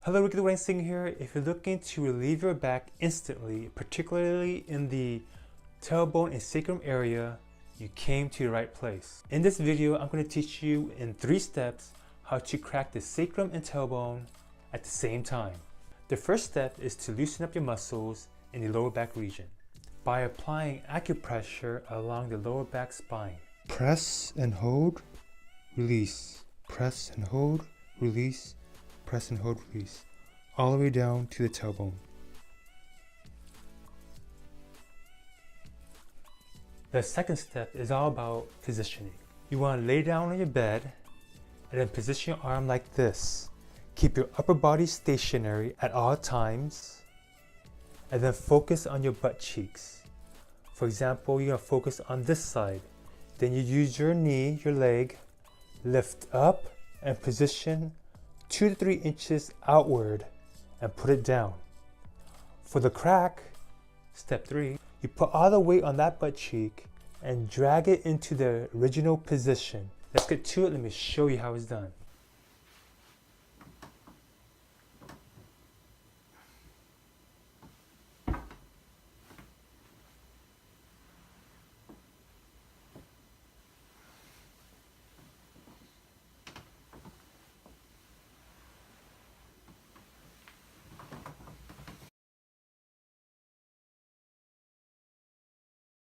Hello, Ricky the Wedding Singer here. If you're looking to relieve your back instantly, particularly in the tailbone and sacrum area, you came to the right place. In this video, I'm going to teach you in 3 steps how to crack the sacrum and tailbone at the same time. The first step is to loosen up your muscles in the lower back region by applying acupressure along the lower back spine. Press and hold, release. Press and hold, release. Press and hold, release, all the way down to the tailbone. The second step is all about positioning. You want to lay down on your bed and then position your arm like this. Keep your upper body stationary at all times and then focus on your butt cheeks. For example, you're going to focus on this side. Then you use your knee, your leg, lift up and position 2 to 3 inches outward and put it down. For the crack, step 3, you put all the weight on that butt cheek and drag it into the original position. Let's get to it. Let me show you how it's done.